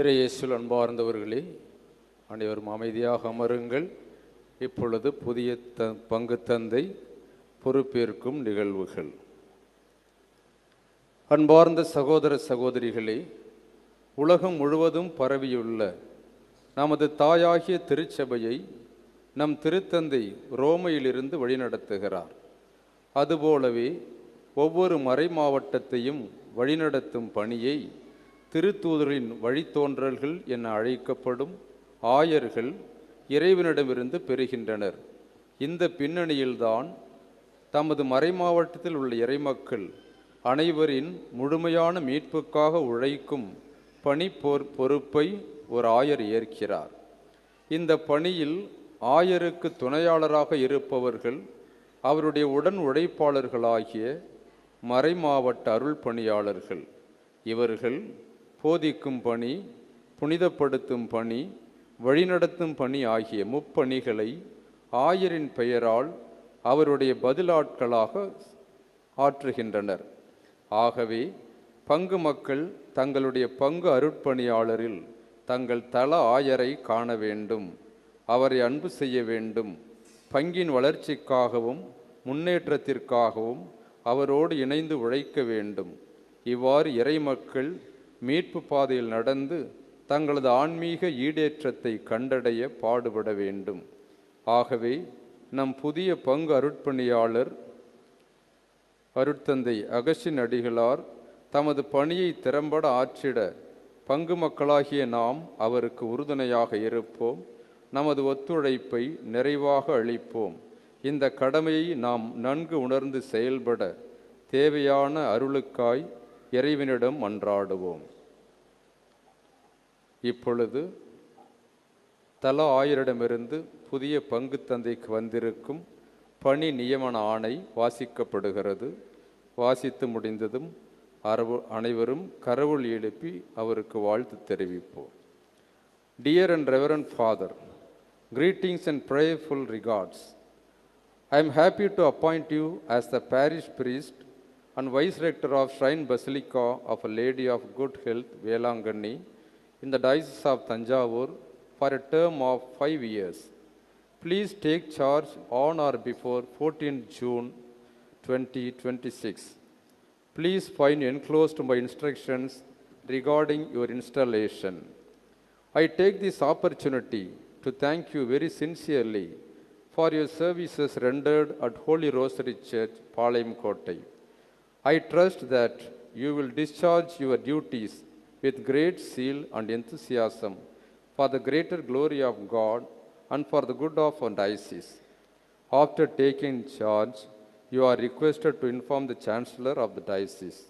இறையேசுவில் அன்பார்ந்தவர்களே, அனைவரும் அமைதியாக அமருங்கள். இப்பொழுது புதிய பங்கு தந்தை பொறுப்பேற்கும் நிகழ்வுகள். அன்பார்ந்த சகோதர சகோதரிகளே, உலகம் முழுவதும் பரவியுள்ள நமது தாயாகிய திருச்சபையை நம் திருத்தந்தை ரோமையிலிருந்து வழிநடத்துகிறார். அதுபோலவே ஒவ்வொரு மறை மாவட்டத்தையும் வழிநடத்தும் பணியை திருத்தூதரின் வழித்தோன்றல்கள் என அழைக்கப்படும் ஆயர்கள் இறைவனிடமிருந்து பெறுகின்றனர். இந்த பின்னணியில்தான் தமது மறைமாவட்டத்தில் உள்ள இறைமக்கள் அனைவரின் முழுமையான மீட்புக்காக உழைக்கும் பணி பொறுப்பை ஒரு ஆயர் ஏற்கிறார். இந்த பணியில் ஆயருக்கு துணையாளராக இருப்பவர்கள் அவருடைய உடன் உழைப்பாளர்களாகிய மறைமாவட்ட அருள் பணியாளர்கள். இவர்கள் போதிக்கும் பணி, புனிதப்படுத்தும் பணி, வழிநடத்தும் பணி ஆகிய முப்பணிகளை ஆயரின் பெயரால் அவருடைய பதிலாட்களாக ஆற்றுகின்றனர். ஆகவே பங்கு மக்கள் தங்களுடைய பங்கு அருட்பணியாளரில் தங்கள் தல ஆயரை காண வேண்டும், அவரை அன்பு செய்ய வேண்டும், பங்கின் வளர்ச்சிக்காகவும் முன்னேற்றத்திற்காகவும் அவரோடு இணைந்து உழைக்க வேண்டும். இவ்வாறு இறைமக்கள் மீட்பு பாதையில் நடந்து தங்களது ஆன்மீக ஈடேற்றத்தை கண்டடைய பாடுபட வேண்டும். ஆகவே நம் புதிய பங்கு அருட்பணியாளர் அருட்தந்தை அகஸ்டின் அடிகளார் தமது பணியை திறம்பட ஆற்றிட பங்கு மக்களாகிய நாம் அவருக்கு உறுதுணையாக இருப்போம். நமது ஒத்துழைப்பை நிறைவாக அளிப்போம். இந்த கடமையை நாம் நன்கு உணர்ந்து செயல்பட தேவையான அருளுக்காய் இறைவனிடம் மன்றாடுவோம். இப்பொழுது தல ஆயரிடமிருந்து புதிய பங்கு தந்தைக்கு வந்திருக்கும் பணி நியமன ஆணை வாசிக்கப்படுகிறது. வாசித்து முடிந்ததும் அனைவரும் கரவொலி எழுப்பி அவருக்கு வாழ்த்து தெரிவிப்போம். Dear and Reverend Father, greetings and prayerful regards. I am happy to appoint you as the parish priest and vice rector of Shrine Basilica of Our Lady of Good Health, Velanganni, in the Diocese of Tanjavur for a term of 5 years. Please take charge on or before 14th June 2026. Please find enclosed my instructions regarding your installation. I take this opportunity to thank you very sincerely for your services rendered at Holy Rosary Church, Palayam Kottai. I trust that you will discharge your duties with great zeal and enthusiasm for the greater glory of God and for the good of our diocese. After taking charge, you are requested to inform the Chancellor of the diocese.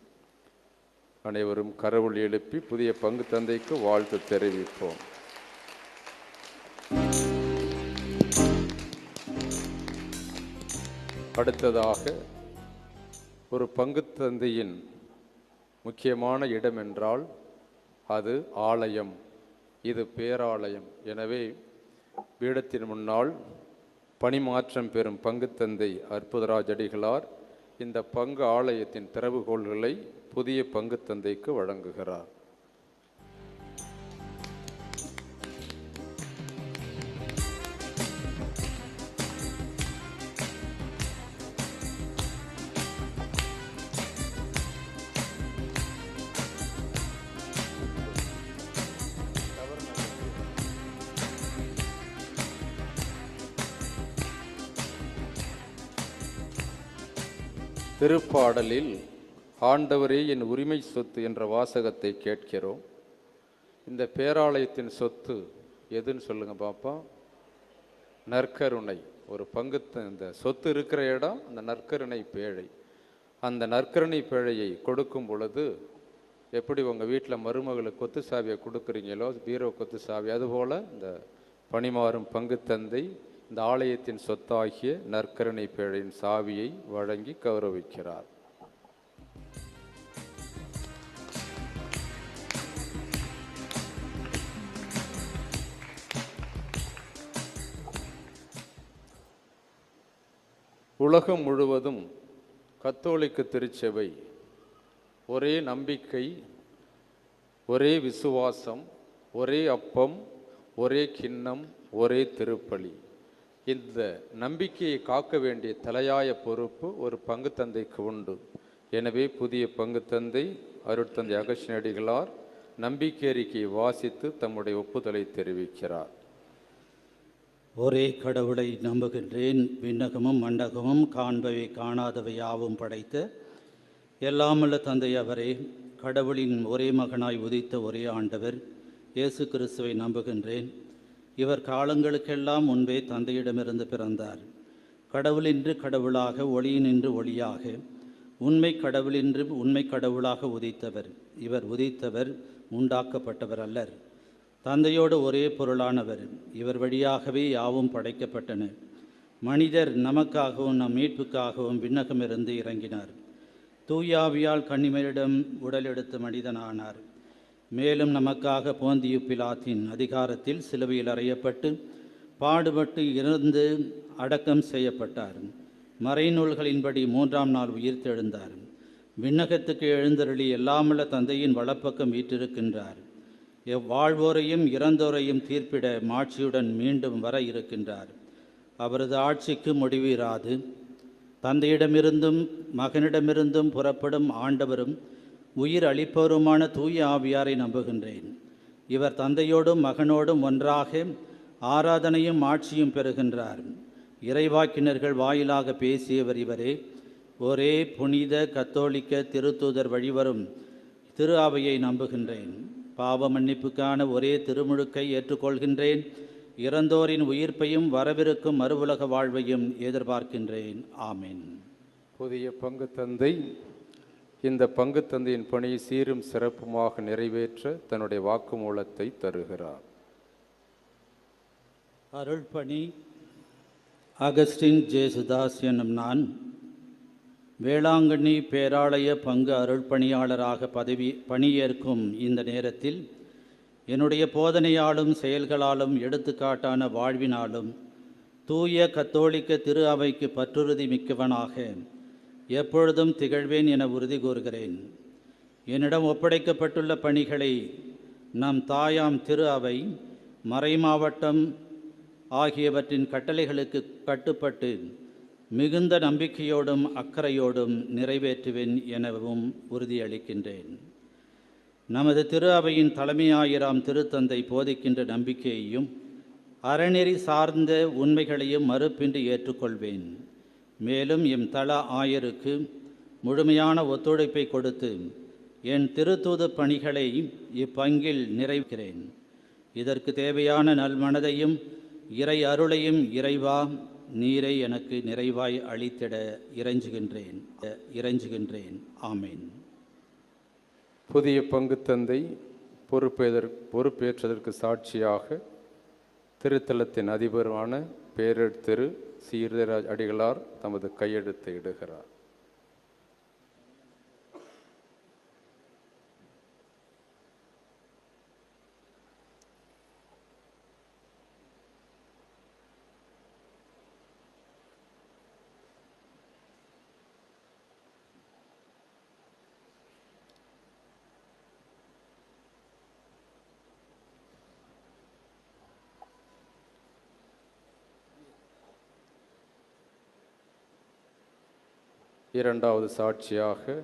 அனைவரும் கரவொலி எழுப்பி புதிய பங்கு தந்தைக்கு வாழ்த்து தெரிவிப்போம். அடுத்ததாக ஒரு பங்கு தந்தையின் முக்கியமான இடம் என்றால் அது ஆலயம். இது பேராலயம். எனவே பீடத்தின் முன்னால் பணிமாற்றம் பெறும் பங்கு தந்தை அற்புதராஜ் அடிகளார் இந்த பங்கு ஆலயத்தின் திறவுகோள்களை புதிய பங்கு தந்தைக்கு வழங்குகிறார். திருப்பாடலில் ஆண்டவரே என் உரிமை சொத்து என்ற வாசகத்தை கேட்கிறோம். இந்த பேராலயத்தின் சொத்து எதுன்னு சொல்லுங்க பாப்பா? நற்கருணை. ஒரு பங்கு இந்த சொத்து இருக்கிற இடம் அந்த நற்கருணை பேழை. அந்த நற்கருணை பேழையை கொடுக்கும் பொழுது எப்படி உங்கள் வீட்டில் மருமகளுக்கு கொத்து சாவியை கொடுக்குறீங்களோ, பீரோ கொத்து சாவி, அதுபோல் இந்த பணிமாறும் பங்கு தந்தை இந்த ஆலயத்தின் சொத்தாகிய நற்கருணை பேழையின் சாவியை வழங்கி கௌரவிக்கிறார். உலகம் முழுவதும் கத்தோலிக்க திருச்சபை ஒரே நம்பிக்கை, ஒரே விசுவாசம், ஒரே அப்பம், ஒரே கிண்ணம், ஒரே திருப்பலி. இந்த நம்பிக்கையை காக்க வேண்டிய தலையாய பொறுப்பு ஒரு பங்கு தந்தைக்கு உண்டு. எனவே புதிய பங்கு தந்தை அருட்தந்தை அகஸ்டின் அடிகளார் நம்பிக்கை அறிக்கையை வாசித்து தம்முடைய ஒப்புதலை தெரிவிக்கிறார். ஒரே கடவுளை நம்புகின்றேன். விண்ணகமும் மண்டகமும் காண்பவை காணாதவை யாவும் படைத்த எல்லாமல்ல தந்தை அவரே, கடவுளின் ஒரே மகனாய் உதித்த ஒரே ஆண்டவர் இயேசு கிறிஸ்துவை நம்புகின்றேன். இவர் காலங்களுக்கெல்லாம் முன்பே தந்தையிடமிருந்து பிறந்தார். கடவுளின்று கடவுளாக, ஒளியினின்று ஒளியாக, உண்மை கடவுளின்று உண்மை கடவுளாக உதித்தவர். இவர் உதித்தவர், உண்டாக்கப்பட்டவர் அல்லர். தந்தையோடு ஒரே பொருளானவர். இவர் வழியாகவே யாவும் படைக்கப்பட்டன. மனிதர் நமக்காகவும் நம் மீட்புக்காகவும் விண்ணகமிருந்து இறங்கினார். தூயாவியால் கன்னிமரிடம் உடலெடுத்து மனிதனானார். மேலும் நமக்காக போந்தியு பிலாத்தின் அதிகாரத்தில் சிலுவையில் அறையப்பட்டு பாடுபட்டு இறந்து அடக்கம் செய்யப்பட்டார். மறைநூல்களின்படி 3ஆம் நாள் உயிர்த்தெழுந்தார். விண்ணகத்துக்கு எழுந்தருளி எல்லாமல்ல தந்தையின் வலப்பக்கம் வீற்றிருக்கின்றார். எவ்வாழ்வோரையும் இறந்தோரையும் தீர்ப்பிட மாட்சியுடன் மீண்டும் வர இருக்கின்றார். அவரது ஆட்சிக்கு முடிவிராது. தந்தையிடமிருந்தும் மகனிடமிருந்தும் புறப்படும் ஆண்டவரும் உயிர் அளிப்பவருமான தூய ஆவியாரை நம்புகின்றேன். இவர் தந்தையோடும் மகனோடும் ஒன்றாக ஆராதனையும் ஆட்சியும் பெறுகின்றார். இறைவாக்கினர்கள் வாயிலாக பேசியவர் இவரே. ஒரே புனித கத்தோலிக்க திருத்தூதர் வழிவரும் திரு அவையை நம்புகின்றேன். பாவ மன்னிப்புக்கான ஒரே திருமுழுக்கை ஏற்றுக்கொள்கின்றேன். இறந்தோரின் உயிர்ப்பையும் வரவிருக்கும் மறுவுலக வாழ்வையும் எதிர்பார்க்கின்றேன். ஆமென். புதிய பங்கு தந்தை இந்த பங்கு தந்தையின் பணியை சீரும் சிறப்புமாக நிறைவேற்ற தன்னுடைய வாக்குமூலத்தை தருகிறார். அருள்பணி. அகஸ்டின் ஜேசுதாஸ் என்னும் நான் வேளாங்கண்ணி பேராலய பங்கு அருள்பணியாளராக பணியேற்கும் இந்த நேரத்தில் என்னுடைய போதனையாலும் செயல்களாலும் எடுத்துக்காட்டான வாழ்வினாலும் தூய கத்தோலிக்க திரு அவைக்கு பற்றுறுதி மிக்கவனாக எப்பொழுதும் திகழ்வேன் என உறுதி கூறுகிறேன். என்னிடம் ஒப்படைக்கப்பட்டுள்ள பணிகளை நம் தாயாம் திரு அவை, மறைமாவட்டம் ஆகியவற்றின் கட்டளைகளுக்கு கட்டுப்பட்டு மிகுந்த நம்பிக்கையோடும் அக்கறையோடும் நிறைவேற்றுவேன் எனவும் உறுதியளிக்கின்றேன். நமது திரு அவையின் தலைமையாயிராம் திருத்தந்தை போதிக்கின்ற நம்பிக்கையையும் அறநெறி சார்ந்த உண்மைகளையும் மறுப்பின்றி ஏற்றுக்கொள்வேன். மேலும் எம் தல ஆயருக்கு முழுமையான ஒத்துழைப்பை கொடுத்து என் திருத்தூது பணிகளை இப்பங்கில் நிறைவேற்றேன். இதற்கு தேவையான நல்மனதையும் இறை அருளையும் இறைவா நீரை எனக்கு நிறைவாய் அளித்திட இறைஞ்சுகின்றேன். ஆமேன். புதிய பங்கு தந்தை பொறுப்பேற்றதற்கு சாட்சியாக திருத்தலத்தின் அதிபரான பேரர் திரு சீர்தராஜ் அடிகளார் தமது கையெழுத்தை இடுகிறார். இரண்டாவது சாட்சியாக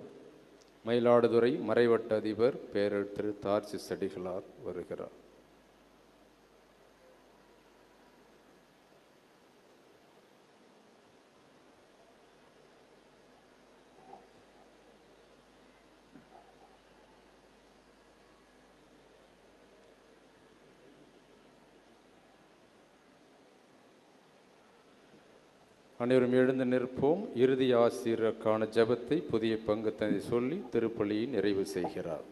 மயிலாடுதுறை மறைவட்ட அதிபர் பேரர் திரு தார்சிஸ் அடிகளார் வருகிறார். அனைவரும் எழுந்து நிற்போம். இறுதி ஆசிரியருக்கான ஜெபத்தை புதிய பங்கு தந்தை சொல்லி திருப்பலியை நிறைவு செய்கிறார்.